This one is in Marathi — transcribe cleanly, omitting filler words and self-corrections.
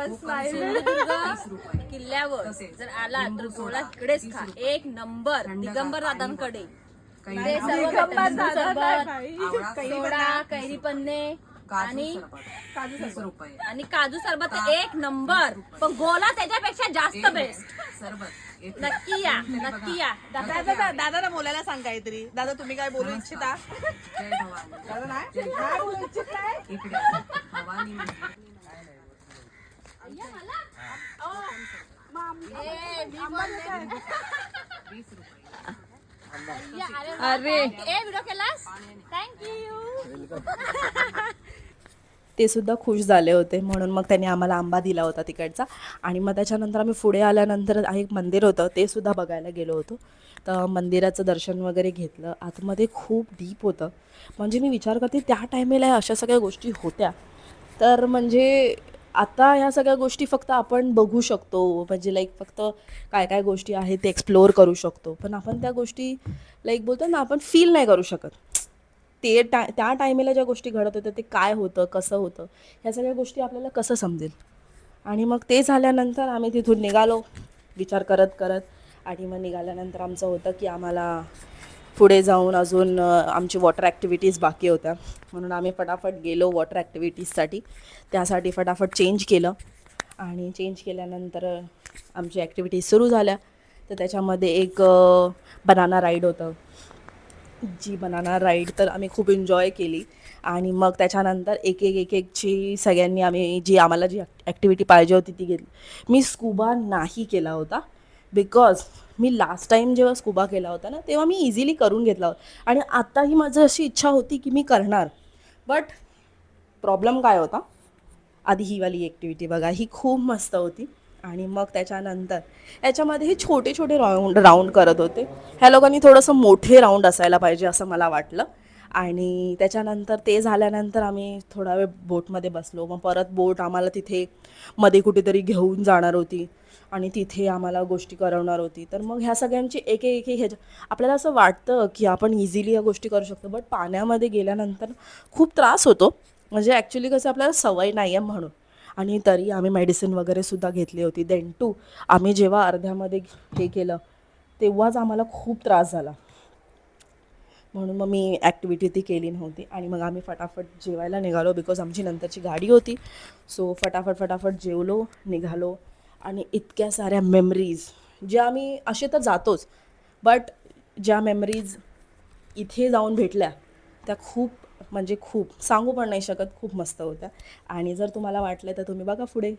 सिंधुदुर्ग किल्ल्यावर जर आला तर गोळा इकडेच खा, एक नंबर दिगंबर दादांकडे. ते सर्व लिंबू सरबत, सोडा, कैरी पन्ने आणि काजू सरबत एक नंबर. पण गोला त्याच्यापेक्षा जास्त बेस्ट. नक्की या, नक्की या. दादाला बोलायला सांग काहीतरी. दादा तुम्ही काय बोलू इच्छिता? दादा नाही बोलू इच्छित नाही. अरे व्हिडिओ केलास, थँक्यू. ते सुद्धा खुश झाले होते, म्हणून मग त्यांनी आम्हाला आंबा दिला होता तिकडचा. आणि मग त्याच्यानंतर आम्ही पुढे आल्यानंतर एक मंदिर होतं ते सुद्धा बघायला गेलो होतो. तर मंदिराचं दर्शन वगैरे घेतलं. आतमध्ये खूप डीप होतं. म्हणजे मी विचार करते त्या टायमेला अशा सगळ्या गोष्टी होत्या. तर म्हणजे आता ह्या सगळ्या गोष्टी फक्त आपण बघू शकतो, म्हणजे लाईक फक्त काय काय गोष्टी आहेत ते एक्सप्लोअर करू शकतो. पण आपण त्या गोष्टी लाईक बोलतो ना, आपण फील नाही करू शकत. त्या टायमेला ज्या गोष्टी घडत होत्या ते काय होतं, कसं होतं, ह्या सगळ्या गोष्टी आपल्याला कसं समजेल. आणि मग ते झाल्यानंतर आम्ही तिथून निघालो विचार करत करत. आणि मग निघाल्यानंतर आमचं होतं की आम्हाला पुढे जाऊन अजून आमची वॉटर ॲक्टिव्हिटीज बाकी होत्या, म्हणून आम्ही फटाफट गेलो वॉटर ॲक्टिव्हिटीजसाठी. त्यासाठी फटाफट चेंज केलं. आणि चेंज केल्यानंतर आमची ॲक्टिव्हिटीज सुरू झाल्या. तर त्याच्यामध्ये एक बनाना राईड होतं. जी बनाना राईड तर आम्ही खूप एन्जॉय केली. आणि मग त्याच्यानंतर एकची सगळ्यांनी आम्हाला जी ॲक्टिव्हिटी पाहिजे होती ती घेतली. मी स्कुबा नाही केला होता, बिकॉज मी लास्ट टाईम जेव्हा स्कुबा केला होता ना, तेव्हा मी इझिली करून घेतला होता. आणि आत्ताही माझं अशी इच्छा होती की मी करणार. बट प्रॉब्लेम काय होता, आधी ही वाली ॲक्टिव्हिटी बघा, ही खूप मस्त होती. आणि मग त्याच्यानंतर याच्यामध्ये हे छोटे छोटे राऊंड करत होते. ह्या लोकांनी थोडंसं मोठे राऊंड असायला पाहिजे असं मला वाटलं. आणि त्याच्यानंतर ते झाल्यानंतर आम्ही थोडा वेळ बोटमध्ये बसलो. मग परत बोट आम्हाला तिथे मध्ये कुठेतरी घेऊन जाणार होती आणि तिथे आम्हाला गोष्टी करवणार होती. तर मग ह्या सगळ्यांची एक आपल्याला असं वाटतं की आपण इझिली या गोष्टी करू शकतो, बट पाण्यामध्ये गेल्यानंतर खूप त्रास होतो. म्हणजे ॲक्च्युली कसं आपल्याला सवय नाही आहे म्हणून. आणि तरी आम्ही मेडिसिन वगैरे सुद्धा घेतली होती. देन टू आम्ही जेव्हा अर्ध्यामध्ये हे केलं तेव्हाच आम्हाला खूप त्रास झाला, म्हणून मग मी ॲक्टिव्हिटी ती केली नव्हती. आणि मग आम्ही फटाफट जेवायला निघालो, बिकॉज आमची नंतरची गाडी होती. सो फटाफट जेवलो, निघालो. आणि इतक्या साऱ्या मेमरीज ज्या आम्ही असे तर जातोच, बट ज्या मेमरीज इथे जाऊन भेटल्या त्या खूप म्हणजे खूप सांगू पण नाही शकत, खूप मस्त होत्या. आणि जर तुम्हाला वाटलं तर तुम्ही बघा पुढे.